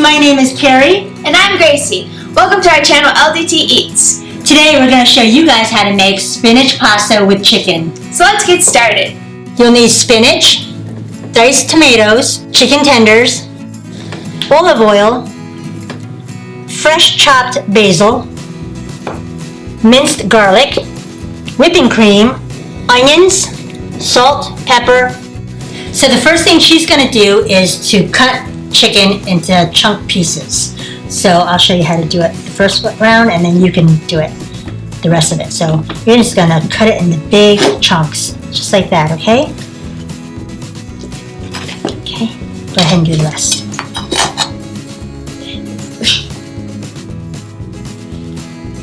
my name is Carrie. And I'm Gracie. Welcome to our channel LDT Eats. Today we're going to show you guys how to make spinach pasta with chicken. So let's get started. You'll need spinach, diced tomatoes, chicken tenders, olive oil, fresh chopped basil, minced garlic, whipping cream, onions, salt, pepper. So the first thing she's going to do is to cut chicken into chunk pieces. So I'll show you how to do it the first round, and then you can do it the rest of it. So you're just going to cut it into big chunks, just like that, okay? Okay, go ahead and do the rest.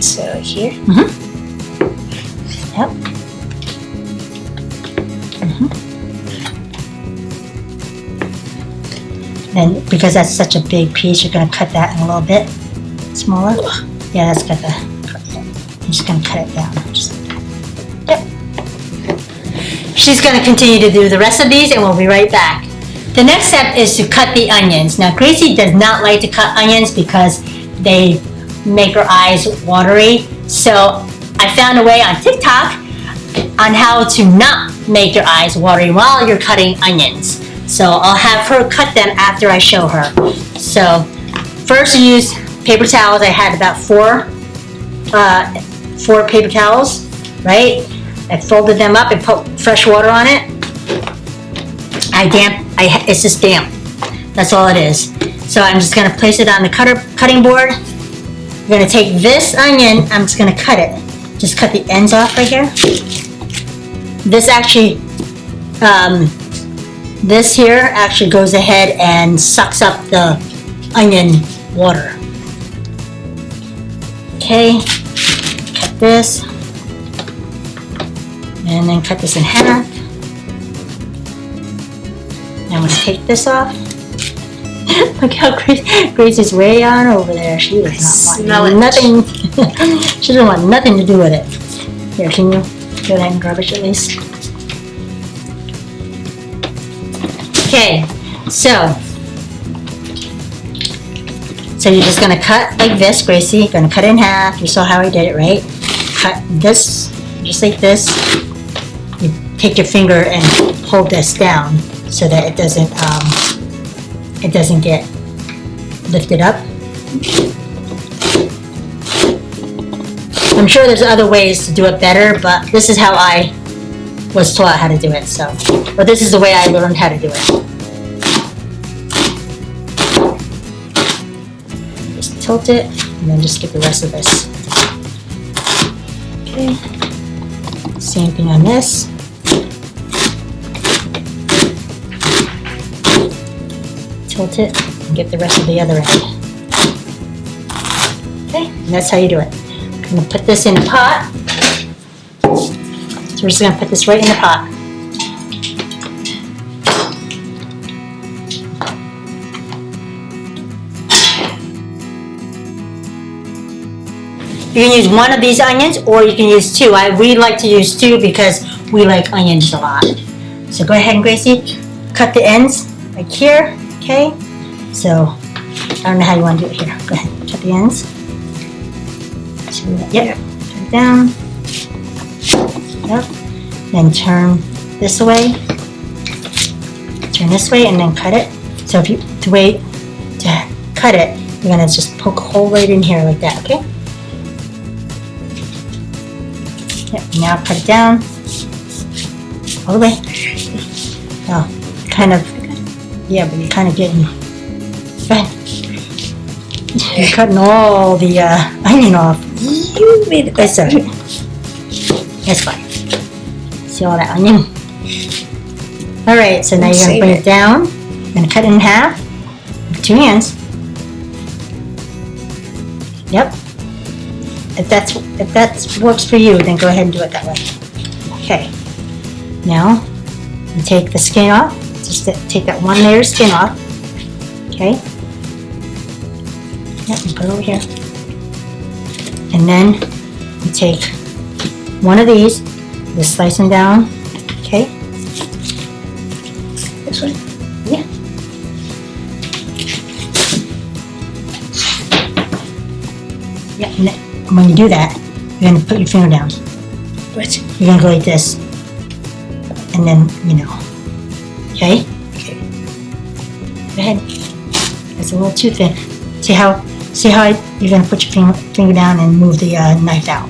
So here. Yep. And because that's such a big piece, you're going to cut that in a little bit smaller. Yeah, that's got the. I'm just going to cut it down. Yep. She's going to continue to do the rest of these, and we'll be right back. The next step is to cut the onions. Now, Gracie does not like to cut onions because they make her eyes watery. So I found a way on TikTok on how to not make your eyes watery while you're cutting onions. So I'll have her cut them after I show her. So first you use paper towels. I had about four paper towels, right? I folded them up and put fresh water on it. It's just damp. That's all it is. So I'm just gonna place it on the cutting board. I'm gonna take this onion, I'm just gonna cut it. Just cut the ends off right here. This actually, this here actually goes ahead and sucks up the onion water. Okay, cut this, and then cut this in half. I'm gonna take this off. Look how Grace is way on over there. She does not want nothing. She doesn't want nothing to do with it. Here, can you go ahead and garbage at least? Okay, so you're just gonna cut like this, Gracie. You're gonna cut it in half. You saw how I did it, right? Cut this just like this. You take your finger and hold this down so that it doesn't get lifted up. I'm sure there's other ways to do it better, but this is how I was taught how to do it. So, but this is the way I learned how to do it. Just tilt it, and then just get the rest of this. Okay. Same thing on this. Tilt it and get the rest of the other end. Okay, and that's how you do it. I'm going to put this in the pot. So we're just going to put this right in the pot. You can use one of these onions or you can use two. We like to use two because we like onions a lot. So go ahead and Gracie, cut the ends like here. Okay, so I don't know how you want to do it here. Go ahead, cut the ends. So, yep, turn it down. Yep, then turn this way. Turn this way and then cut it. So if you wait to cut it, you're gonna just poke a hole right in here like that. Okay. Yep. Now cut it down all the way. Oh, kind of. Yeah, but you're kind of getting, you're cutting all the onion off. You made it. That's all right. That's fine. See all that onion? All right, so now you're going to bring it down. You're going to cut it in half with two hands. Yep. If that works for you, then go ahead and do it that way. Okay. Now, you take the skin off. Just take that one layer of skin off. Okay. Yep, and put it over here. And then you take one of these, just slice them down. Okay. This one? Yeah. Yeah, and when you do that, you're gonna put your finger down. What? You're gonna go like this. And then, okay? Okay. Go ahead. It's a little too thin. See how you're gonna put your finger down and move the knife out.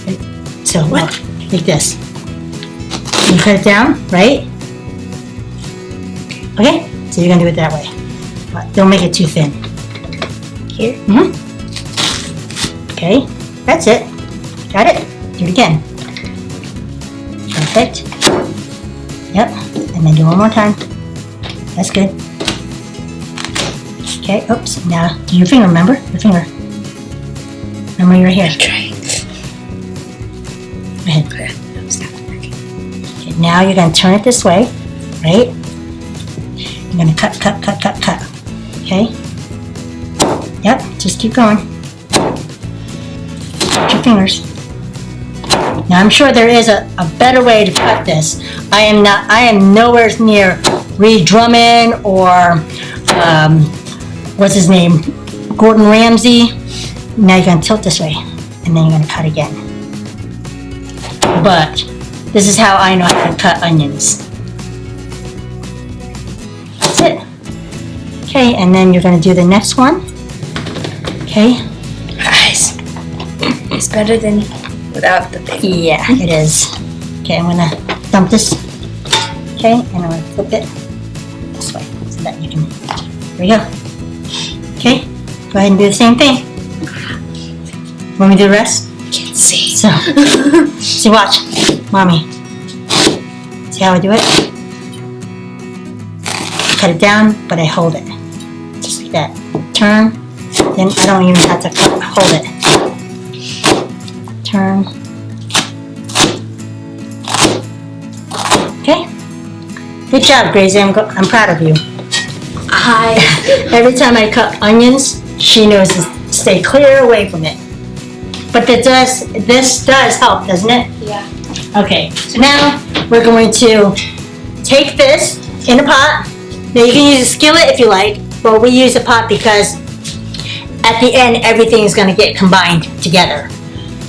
Okay. So, What? Like this. You cut it down, right? Okay? So you're gonna do it that way. But don't make it too thin. Here? Okay, that's it. Got it? Do it again. Perfect. Yep, and then do one more time. That's good. Okay, oops, now do your finger, remember? Your finger. Remember you're here. I'm trying. Go ahead. Okay. It's not working. Okay, now you're gonna turn it this way, right? You're gonna cut. Okay? Yep, just keep going. Put your fingers. Now I'm sure there is a better way to cut this. I am nowhere near Reed Drummond or what's his name? Gordon Ramsay. Now you're gonna tilt this way and then you're gonna cut again. But this is how I know how to cut onions. That's it. Okay, and then you're gonna do the next one. Okay. Guys, it's better than without the thing. Yeah, it is. Okay, I'm gonna dump this. Okay, and I'm gonna flip it this way so that you can. There we go. Okay, go ahead and do the same thing. Want me to do the rest? Can't see. So, see, watch, mommy. See how I do it? Cut it down, but I hold it. Just like that. Turn. Then I don't even have to hold it. Turn. Okay. Good job, Gracie. I'm proud of you. Every time I cut onions, she knows to stay clear away from it. But this does help, doesn't it? Yeah. Okay, so now we're going to take this in a pot. Now you can use a skillet if you like, but we use a pot because at the end everything is going to get combined together.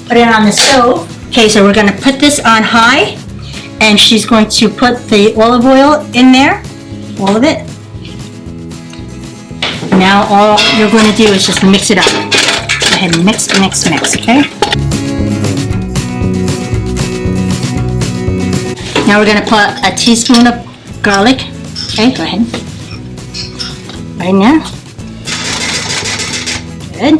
Put it on the stove. Okay, so we're going to put this on high, and she's going to put the olive oil in there, all of it. Now all you're going to do is just mix it up. Go ahead and mix, okay? Now we're going to put a teaspoon of garlic. Okay, go ahead. Right now. Good.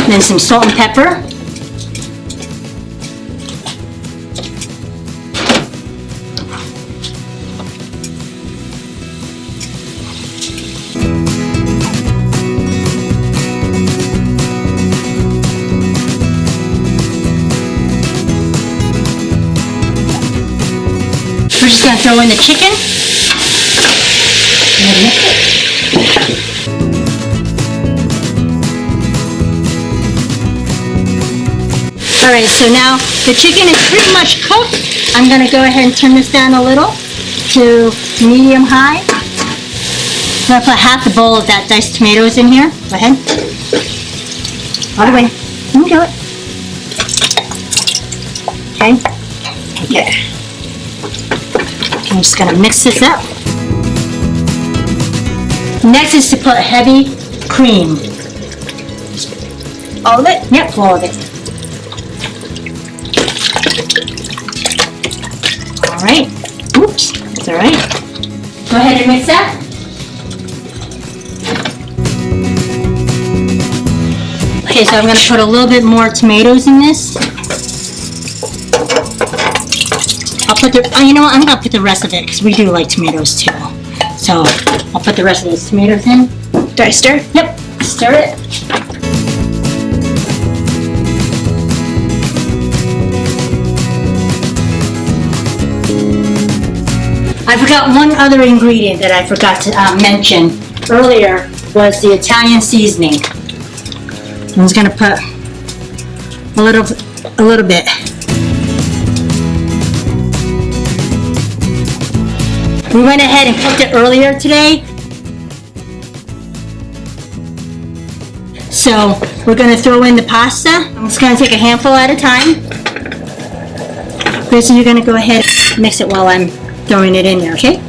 Then some salt and pepper. We're just going to throw in the chicken. And mix it. Alright, so now the chicken is pretty much cooked. I'm going to go ahead and turn this down a little to medium high. I'm going to put half the bowl of that diced tomatoes in here. Go ahead. All the way. You can do it. Okay. Yeah. I'm just going to mix this up. Next is to put heavy cream. All of it? Yep, all of it. Alright. Oops, that's alright. Go ahead and mix that. Okay, so I'm going to put a little bit more tomatoes in this. I'll put the, you know what, I'm going to put the rest of it because we do like tomatoes too. So, I'll put the rest of those tomatoes in. Do I stir? Yep, stir it. I forgot one other ingredient that I forgot to mention earlier was the Italian seasoning. I'm just going to put a little bit. We went ahead and cooked it earlier today. So we're gonna throw in the pasta. I'm just gonna take a handful at a time. Gracie, you're gonna go ahead and mix it while I'm throwing it in there, okay?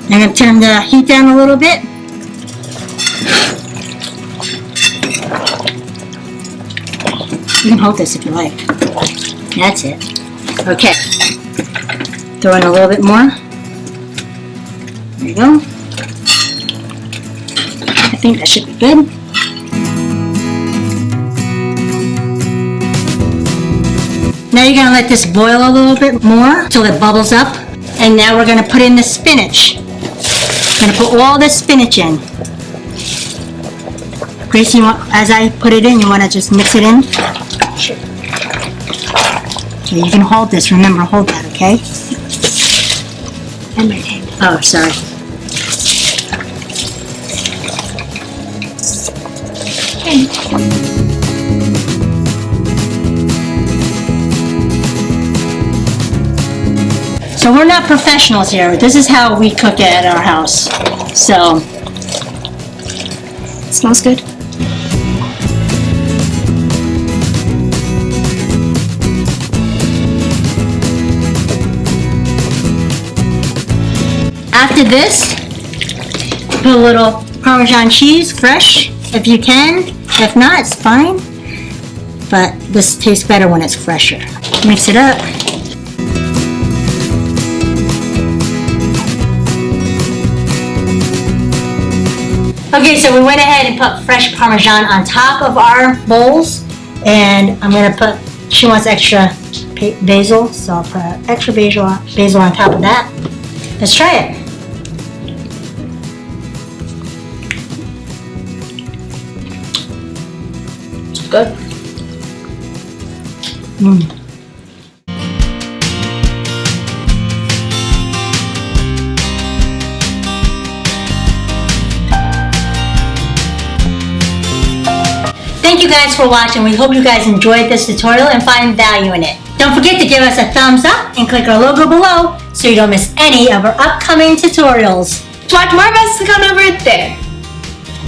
I'm gonna turn the heat down a little bit. You can hold this if you like. That's it. Okay. Throw in a little bit more. There you go. I think that should be good. Now you're gonna let this boil a little bit more until it bubbles up. And now we're gonna put in the spinach. I'm gonna put all the spinach in. Grace, as I put it in, you wanna just mix it in? Sure. Okay, you can hold this. Remember, hold that, okay? And my hand. Oh, sorry. So we're not professionals here. This is how we cook it at our house. So, It smells good. after this, put a little Parmesan cheese, fresh, if you can. If not, it's fine. But this tastes better when it's fresher. Mix it up. Okay, so we went ahead and put fresh Parmesan on top of our bowls. And I'm gonna put, she wants extra basil, so I'll put extra basil on top of that. Let's try it. It's good. Thank you guys for watching. We hope you guys enjoyed this tutorial and find value in it. Don't forget to give us a thumbs up and click our logo below so you don't miss any of our upcoming tutorials. To watch more of us, click on over there.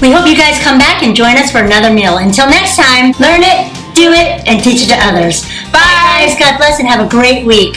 We hope you guys come back and join us for another meal. Until next time, learn it, do it, and teach it to others. Bye guys, God bless and have a great week.